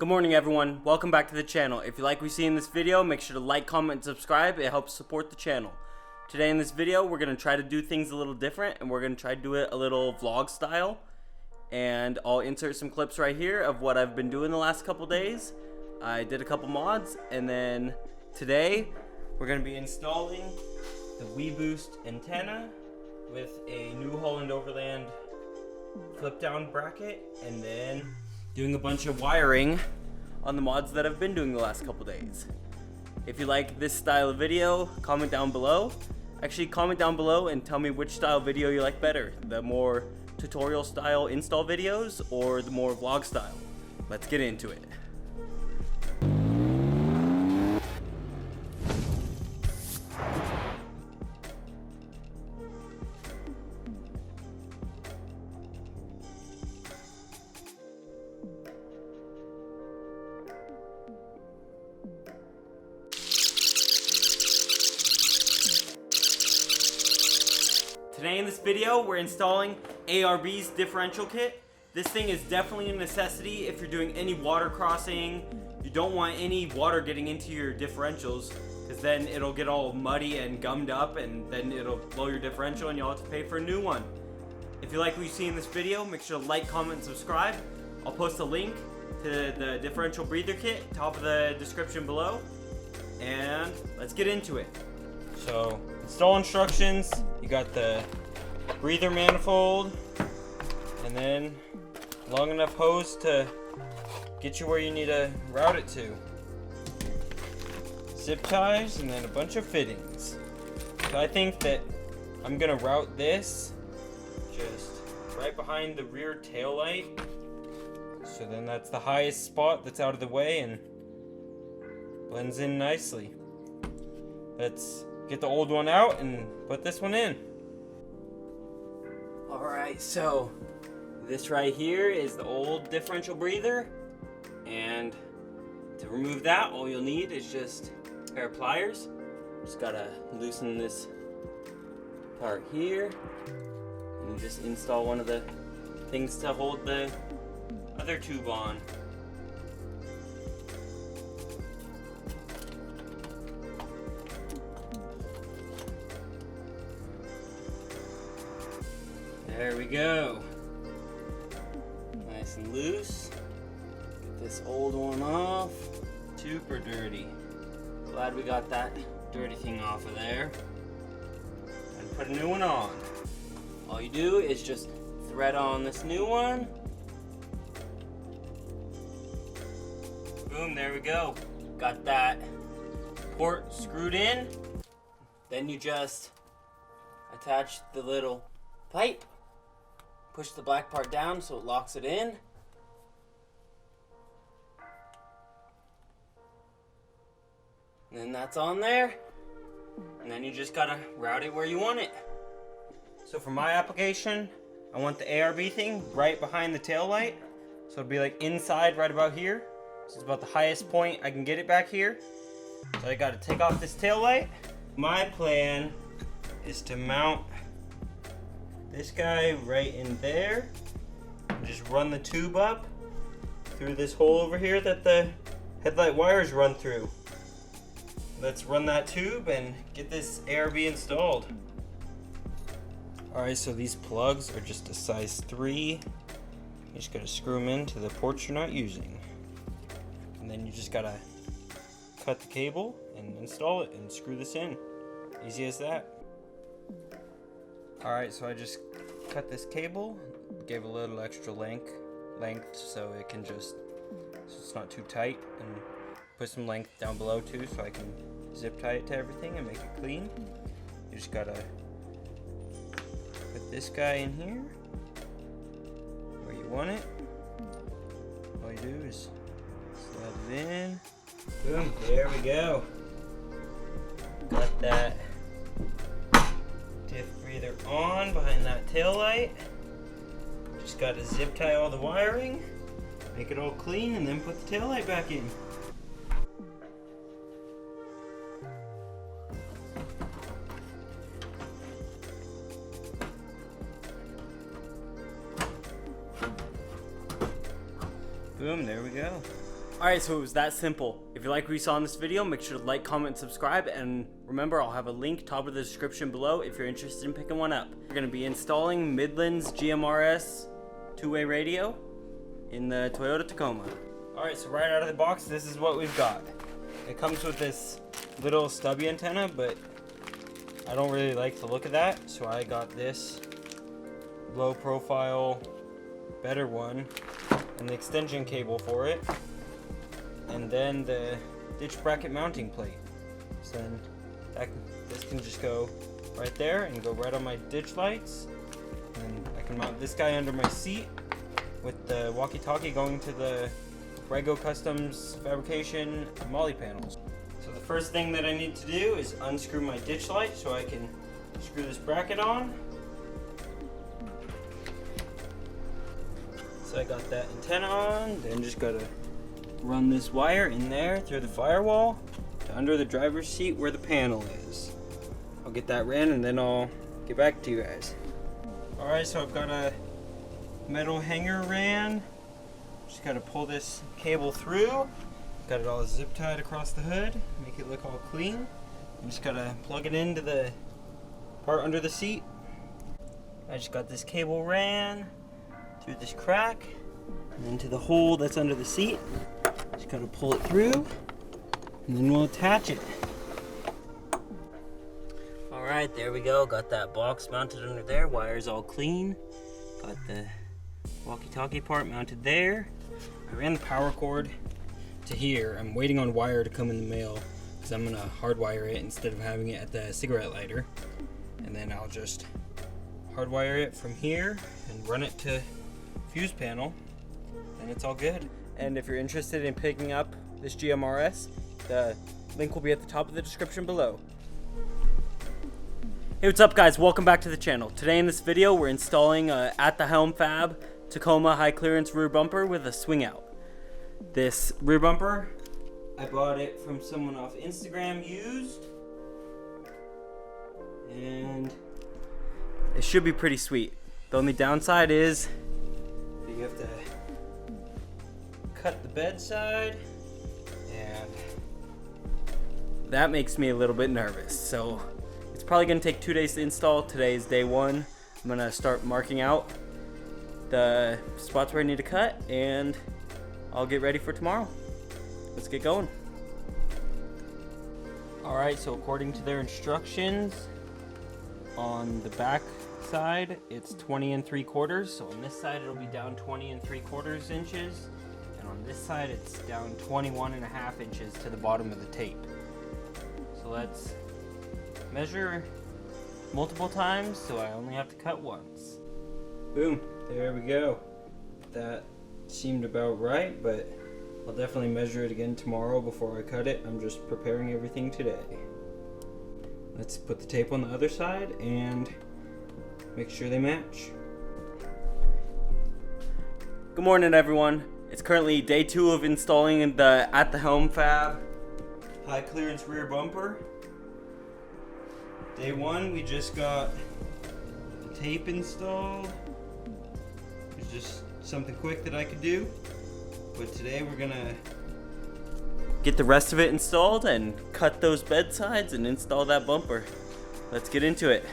Good morning everyone, welcome back to the channel. If you like what you see in this video, make sure to like, comment, and subscribe. It helps support the channel. Today in this video, we're going to try to do things a little different and we're going to try to do it a little vlog style. And I'll insert some clips right here of what I've been doing the last couple days. I did a couple mods and then today we're going to be installing the WeBoost antenna with a New Holland Overland flip down bracket and then doing a bunch of wiring on the mods that I've been doing the last couple days. If you like this style of video, comment down below. Actually, comment down below and tell me which style video you like better. The more tutorial style install videos or the more vlog style. Let's get into it. Today in this video, we're installing ARB's differential kit. This thing is definitely a necessity if you're doing any water crossing. You don't want any water getting into your differentials because then it'll get all muddy and gummed up and then it'll blow your differential and you'll have to pay for a new one. If you like what you see in this video, make sure to like, comment, and subscribe. I'll post a link to the differential breather kit, top of the description below. And let's get into it. So, install instructions, you got the breather manifold, and then long enough hose to get you where you need to route it to. Zip ties, and then a bunch of fittings. So I think that I'm gonna route this just right behind the rear tail light. So then that's the highest spot that's out of the way and blends in nicely. Let's get the old one out and put this one in. Alright, so this right here is the old differential breather, and to remove that all you'll need is just a pair of pliers. Just gotta loosen this part here and you just install one of the things to hold the other tube on. There we go. Nice and loose. Get this old one off. Super dirty. Glad we got that dirty thing off of there. And put a new one on. All you do is just thread on this new one. Boom, there we go. Got that port screwed in. Then you just attach the little pipe. Push the black part down so it locks it in. And then that's on there. And then you just gotta route it where you want it. So for my application, I want the ARB thing right behind the tail light. So it'll be like inside right about here. So it's about the highest point I can get it back here. So I gotta take off this tail light. My plan is to mount this guy right in there. Just run the tube up through this hole over here that the headlight wires run through. Let's run that tube and get this ARB installed. Alright, so these plugs are just a size 3. You just gotta screw them into the ports you're not using. And then you just gotta cut the cable and install it and screw this in. Easy as that. Alright, so I just cut this cable, gave a little extra length so it can just, so it's not too tight, and put some length down below too so I can zip tie it to everything and make it clean. You just gotta put this guy in here where you want it. All you do is slide it in. Boom, there we go. Got that diff breather on behind that tail light. Just got to zip tie all the wiring, make it all clean, and then put the tail light back in. Boom, there we go. Alright, so it was that simple. If you like what you saw in this video, make sure to like, comment, and subscribe. And remember, I'll have a link top of the description below if you're interested in picking one up. We're going to be installing Midland's GMRS two-way radio in the Toyota Tacoma. Alright, so right out of the box, this is what we've got. It comes with this little stubby antenna, but I don't really like the look of that, so I got this low profile, better one, and the extension cable for it, and then the ditch bracket mounting plate. So then this can just go right there and go right on my ditch lights, and I can mount this guy under my seat with the walkie-talkie going to the Rego Customs fabrication MOLLE panels. So the first thing that I need to do is unscrew my ditch light so I can screw this bracket on. So I got that antenna on, then just gotta run this wire in there through the firewall to under the driver's seat where the panel is. I'll get that ran and then I'll get back to you guys. Alright, so I've got a metal hanger ran. Just gotta pull this cable through. Got it all zip tied across the hood, make it look all clean. I'm just gotta plug it into the part under the seat. I just got this cable ran through this crack and into the hole that's under the seat. Just gotta pull it through and then we'll attach it. Alright, there we go. Got that box mounted under there. Wire's all clean. Got the walkie-talkie part mounted there. I ran the power cord to here. I'm waiting on wire to come in the mail because I'm gonna hardwire it instead of having it at the cigarette lighter. And then I'll just hardwire it from here and run it to fuse panel, and it's all good. And if you're interested in picking up this GMRS, the link will be at the top of the description below. Hey, what's up guys? Welcome back to the channel. Today in this video, we're installing a ATH Fab Tacoma high clearance rear bumper with a swing out. This rear bumper, I bought it from someone off Instagram used, and it should be pretty sweet. The only downside is that you have to cut the bedside, and that makes me a little bit nervous. So it's probably gonna take 2 days to install. Today is day one. I'm gonna start marking out the spots where I need to cut, and I'll get ready for tomorrow. Let's get going. Alright, so according to their instructions, on the back side it's 20 3/4, so on this side it'll be down 20 3/4 inches, and on this side it's down 21.5 inches to the bottom of the tape. So let's measure multiple times so I only have to cut once. Boom, there we go. That seemed about right, but I'll definitely measure it again tomorrow before I cut it. I'm just preparing everything today. Let's put the tape on the other side and make sure they match. Good morning everyone. It's currently day 2 of installing the ATH Fab high clearance rear bumper. Day 1 we just got the tape installed. It's just something quick that I could do. But today we're gonna get the rest of it installed and cut those bedsides and install that bumper. Let's get into it.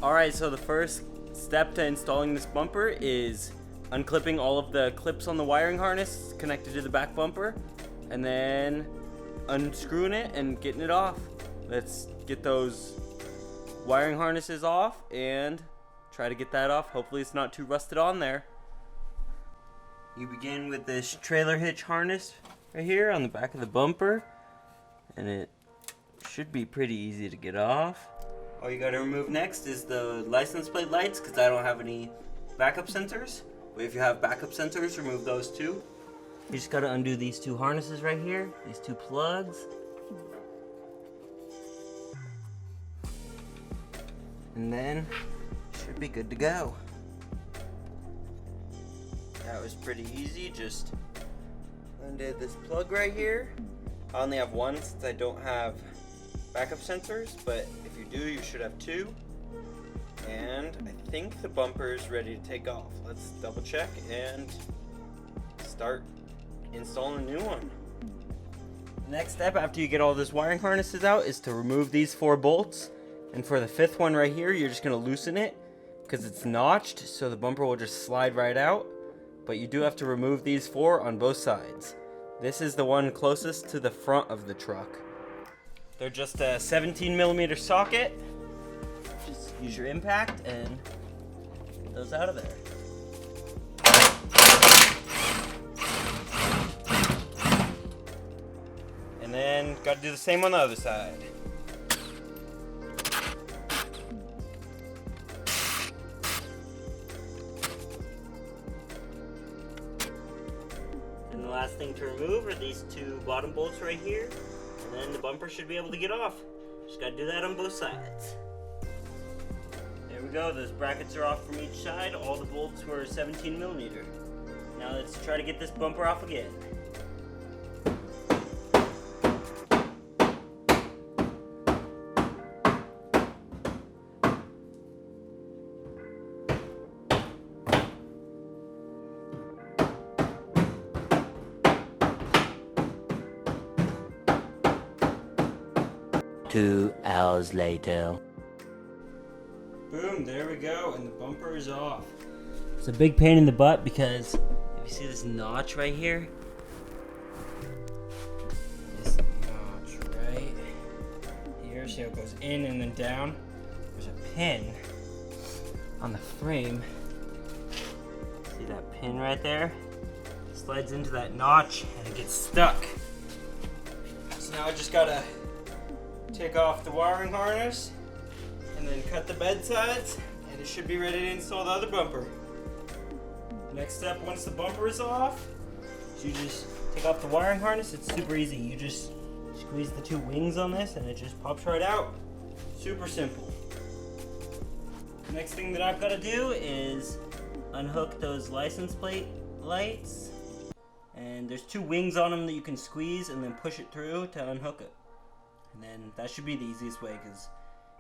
Alright, so the first step to installing this bumper is unclipping all of the clips on the wiring harness connected to the back bumper, and then unscrewing it and getting it off. Let's get those wiring harnesses off and try to get that off. Hopefully it's not too rusted on there. You begin with this trailer hitch harness right here on the back of the bumper, and it should be pretty easy to get off. All you gotta remove next is the license plate lights, because I don't have any backup sensors. But if you have backup sensors, remove those too. You just gotta undo these 2 harnesses right here, these 2 plugs. And then should be good to go. That was pretty easy, just undid this plug right here, I only have one since I don't have backup sensors, but if you do, you should have two. And I think the bumper is ready to take off. Let's double check and start installing a new one. The next step after you get all those wiring harnesses out is to remove these 4 bolts. And for the 5th one right here, you're just going to loosen it because it's notched, so the bumper will just slide right out. But you do have to remove these 4 on both sides. This is the one closest to the front of the truck. They're just a 17mm socket. Just use your impact and get those out of there. And then got to do the same on the other side. And the last thing to remove are these 2 bottom bolts right here. And then the bumper should be able to get off. Just got to do that on both sides. There we go, those brackets are off from each side. All the bolts were 17mm. Now let's try to get this bumper off again. Two hours later. Boom, there we go, and the bumper is off. It's a big pain in the butt because if you see this notch right here, this notch right here, see how it goes in and then down? There's a pin on the frame. See that pin right there? It slides into that notch and it gets stuck. So now I just gotta take off the wiring harness and then cut the bed sides, and it should be ready to install the other bumper. Next step, once the bumper is off, is you just take off the wiring harness. It's super easy. You just squeeze the 2 wings on this and it just pops right out. Super simple. Next thing that I've got to do is unhook those license plate lights, and there's 2 wings on them that you can squeeze and then push it through to unhook it. And then that should be the easiest way because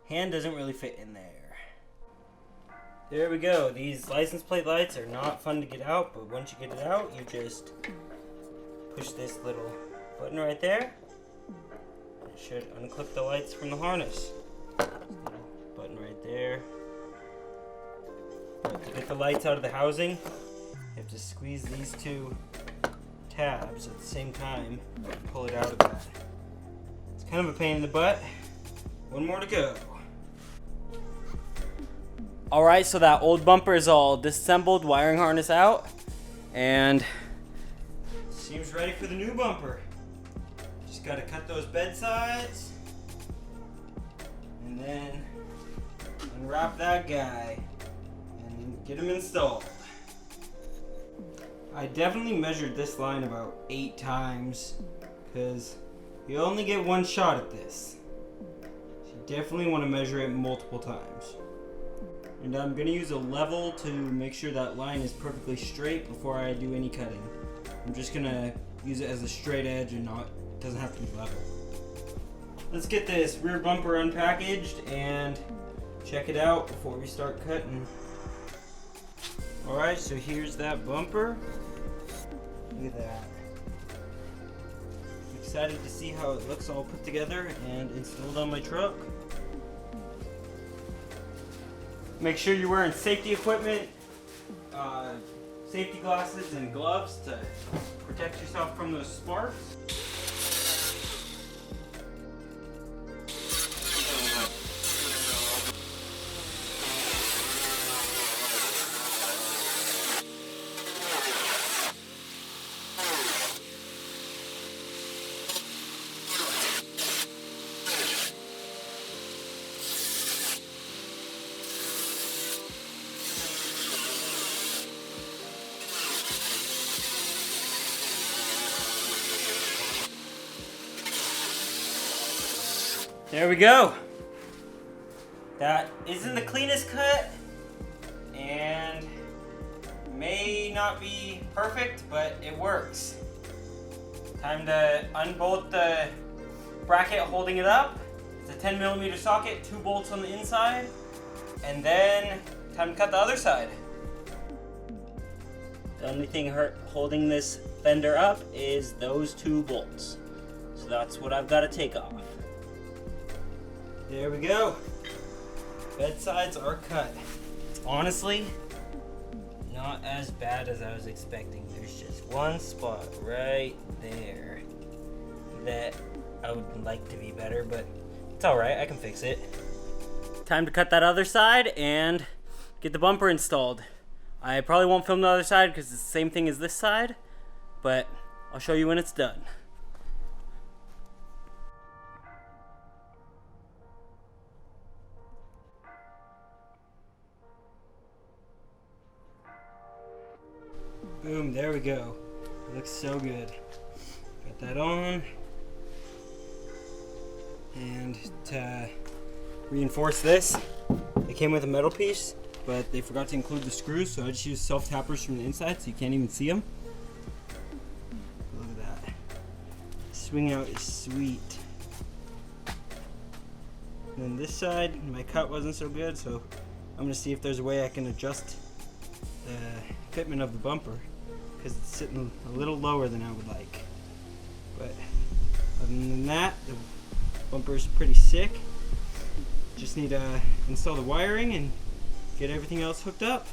hand doesn't really fit in there. There we go. These license plate lights are not fun to get out, but once you get it out, you just push this little button right there. It should unclip the lights from the harness. Little button right there. But to get the lights out of the housing, you have to squeeze these 2 tabs at the same time and pull it out of that. Kind of a pain in the butt. One more to go. Alright, so that old bumper is all disassembled, wiring harness out, and seems ready for the new bumper. Just gotta cut those bed sides and then unwrap that guy and get him installed. I definitely measured this line about 8 times because you only get 1 shot at this. So you definitely want to measure it multiple times. And I'm going to use a level to make sure that line is perfectly straight before I do any cutting. I'm just going to use it as a straight edge and it doesn't have to be level. Let's get this rear bumper unpackaged and check it out before we start cutting. Alright, so here's that bumper. Look at that. Excited to see how it looks all put together and installed on my truck. Make sure you're wearing safety equipment, safety glasses and gloves to protect yourself from those sparks. There we go. That isn't the cleanest cut and may not be perfect, but it works. Time to unbolt the bracket holding it up. It's a 10mm socket, 2 bolts on the inside, and then time to cut the other side. The only thing holding this fender up is those 2 bolts. So that's what I've got to take off. There we go. Bedsides are cut. Honestly, not as bad as I was expecting. There's just one spot right there that I would like to be better, but it's alright, I can fix it. Time to cut that other side and get the bumper installed. I probably won't film the other side because it's the same thing as this side, but I'll show you when it's done. Boom, there we go. It looks so good. Got that on. And to reinforce this, it came with a metal piece, but they forgot to include the screws, so I just used self-tappers from the inside so you can't even see them. Look at that. Swing out is sweet. And then this side, my cut wasn't so good, so I'm gonna see if there's a way I can adjust the fitment of the bumper, because it's sitting a little lower than I would like. But other than that, the bumper is pretty sick. Just need to install the wiring and get everything else hooked up.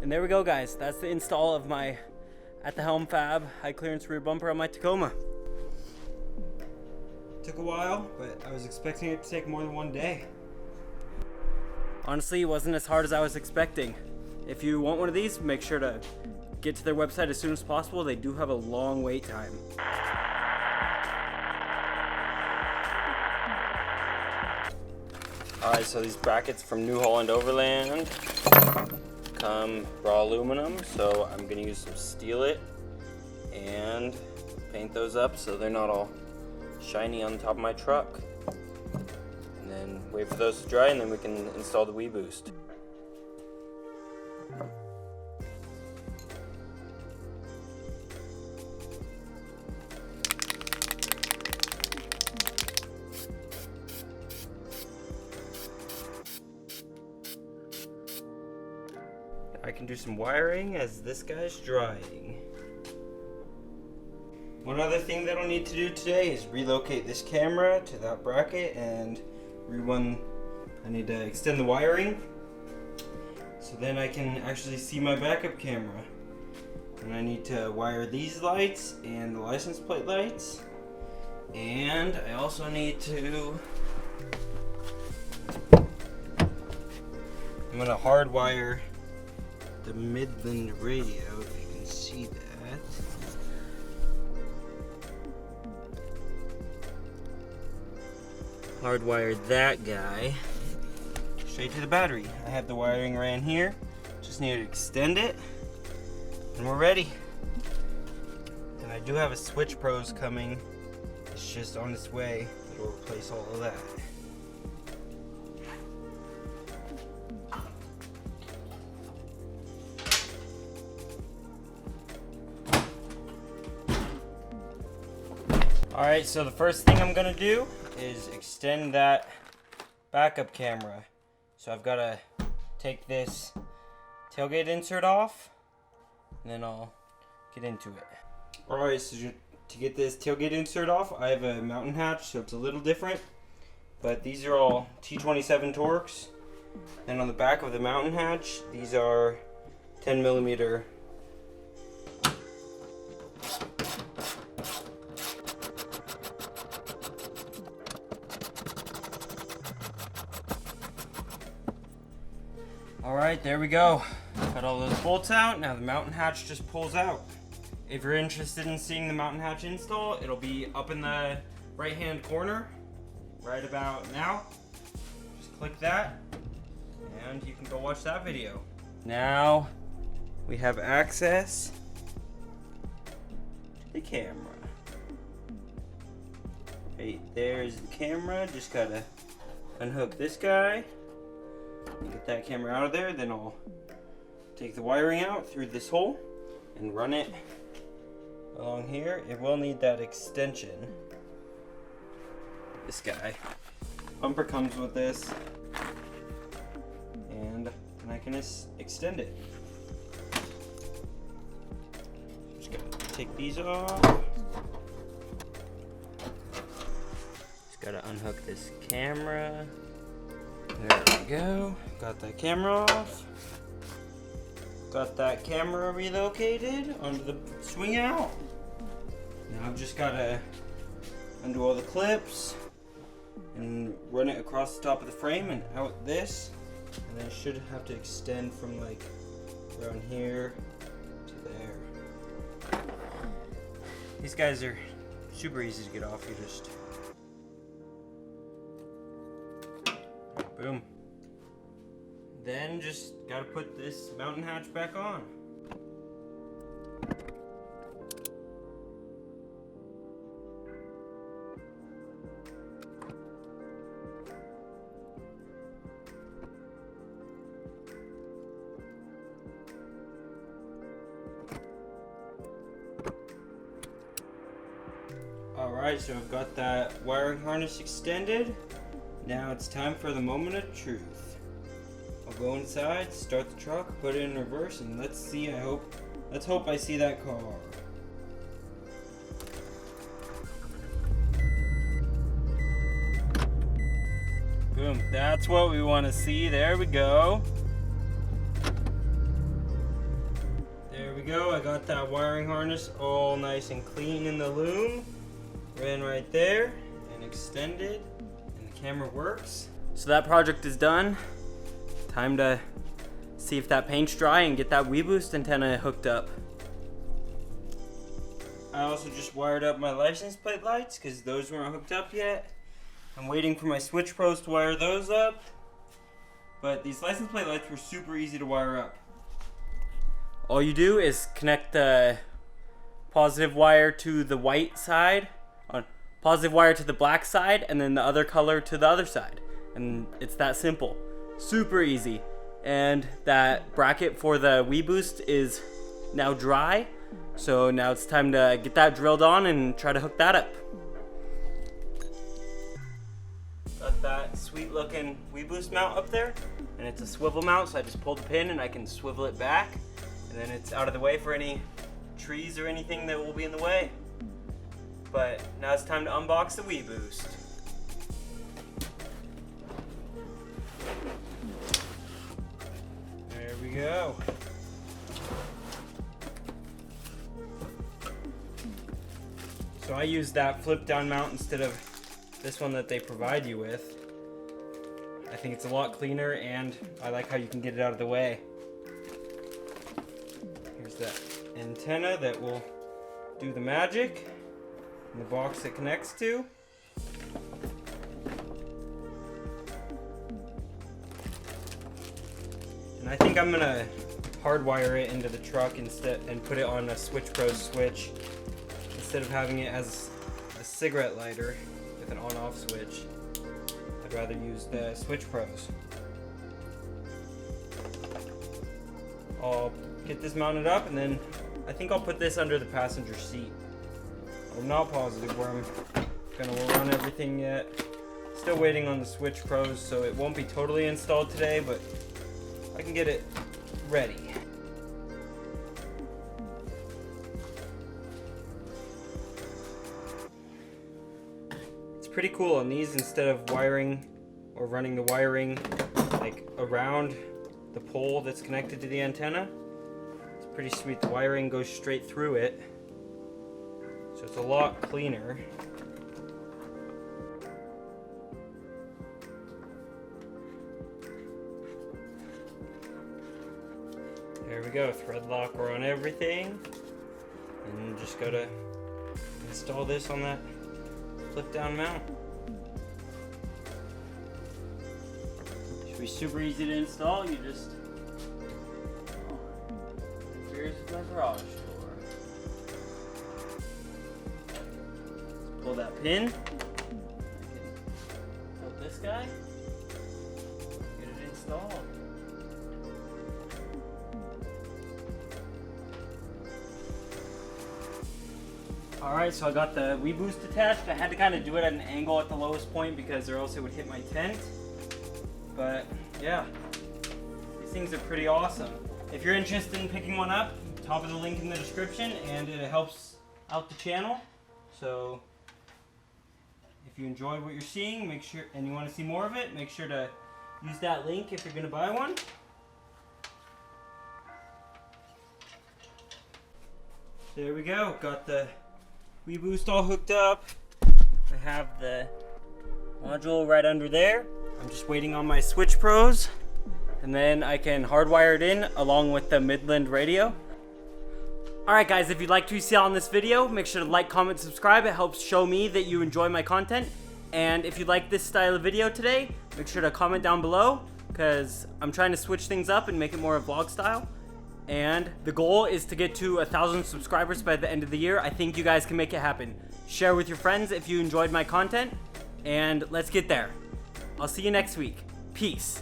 And there we go, guys. That's the install of my At the Helm Fab high clearance rear bumper on my Tacoma. Took a while, but I was expecting it to take more than one day. Honestly, it wasn't as hard as I was expecting. If you want one of these, make sure to get to their website as soon as possible. They do have a long wait time. Alright, so these brackets from New Holland Overland come raw aluminum, so I'm going to use some Steel It and paint those up so they're not all shiny on top of my truck. And then wait for those to dry, and then we can install the WeBoost. I can do some wiring as this guy's drying. One other thing that I'll need to do today is relocate this camera to that bracket and rerun. I need to extend the wiring so then I can actually see my backup camera. And I need to wire these lights and the license plate lights. And I also need to, I'm gonna hardwire the Midland radio, if you can see that. Hardwire that guy straight to the battery. I have the wiring ran here. Just need to extend it, and we're ready. And I do have a Switch Pros coming. It's just on its way. It'll replace all of that. Alright, so the first thing I'm gonna do is extend that backup camera. So I've gotta take this tailgate insert off, and then I'll get into it. Alright, so to get this tailgate insert off, I have a mountain hatch, so it's a little different. But these are all T27 Torx. And on the back of the mountain hatch, these are 10mm. Alright, there we go. Got all those bolts out. Now the mountain hatch just pulls out. If you're interested in seeing the mountain hatch install, it'll be up in the right hand corner right about now. Just click that and you can go watch that video. Now we have access to the camera. Hey, there's the camera. Just gotta unhook this guy. Get that camera out of there, then I'll take the wiring out through this hole and run it along here. It will need that extension. This guy. Bumper comes with this, and I can extend it. Just gotta take these off. Just gotta unhook this camera. There we go. Got that camera off. Got that camera relocated onto the swing out. Now I've just gotta undo all the clips and run it across the top of the frame and out this. And then it should have to extend from like around here to there. These guys are super easy to get off. You just boom. Then just gotta put this mountain hatch back on. Alright, so I've got that wiring harness extended. Now it's time for the moment of truth. I'll go inside, start the truck, put it in reverse, and let's see, let's hope I see that car. Boom, that's what we want to see. There we go. There we go, I got that wiring harness all nice and clean in the loom. Ran right there and extended, and the camera works. So that project is done. Time to see if that paint's dry and get that WeBoost antenna hooked up. I also just wired up my license plate lights because those weren't hooked up yet. I'm waiting for my switch pros to wire those up. But these license plate lights were super easy to wire up. All you do is connect the positive wire to the white side, positive wire to the black side, and then the other color to the other side. And it's that simple. Super easy. And that bracket for the WeBoost is now dry. So now it's time to get that drilled on and try to hook that up. Got that sweet looking WeBoost mount up there. And it's a swivel mount, so I just pull the pin and I can swivel it back. And then it's out of the way for any trees or anything that will be in the way. But now it's time to unbox the WeBoost. There we go. So I use that flip down mount instead of this one that they provide you with. I think it's a lot cleaner and I like how you can get it out of the way. Here's that antenna that will do the magic. And the box it connects to. And I think I'm gonna hardwire it into the truck instead and put it on a Switch Pro switch instead of having it as a cigarette lighter with an on-off switch. I'd rather use the Switch Pros. I'll get this mounted up and then I think I'll put this under the passenger seat. I'm not positive where I'm gonna run everything yet. Still waiting on the Switch Pros, so it won't be totally installed today, but I can get it ready. It's pretty cool on these, instead of wiring or running the wiring like around the pole that's connected to the antenna. It's pretty sweet. The wiring goes straight through it. So it's a lot cleaner. There we go, thread locker on everything. And you just gotta install this on that flip down mount. Should be super easy to install. You just, here's my garage door. Pull that pin. I can pull this guy. Get it installed. Alright, so I got the WeBoost attached. I had to kind of do it at an angle at the lowest point because or else it would hit my tent. But yeah, these things are pretty awesome. If you're interested in picking one up, top of the link in the description, and it helps out the channel. So if you enjoy what you're seeing, make sure, and you want to see more of it, make sure to use that link if you're going to buy one. There we go, got the WeBoost all hooked up. I have the module right under there. I'm just waiting on my switch pros, and then I can hardwire it in along with the Midland radio. Alright guys, if you'd like to see on this video, make sure to like, comment, subscribe. It helps show me that you enjoy my content. And if you like this style of video today, make sure to comment down below, because I'm trying to switch things up and make it more vlog style. And the goal is to get to 1,000 subscribers by the end of the year. I think you guys can make it happen. Share with your friends if you enjoyed my content, and let's get there. I'll see you next week. Peace.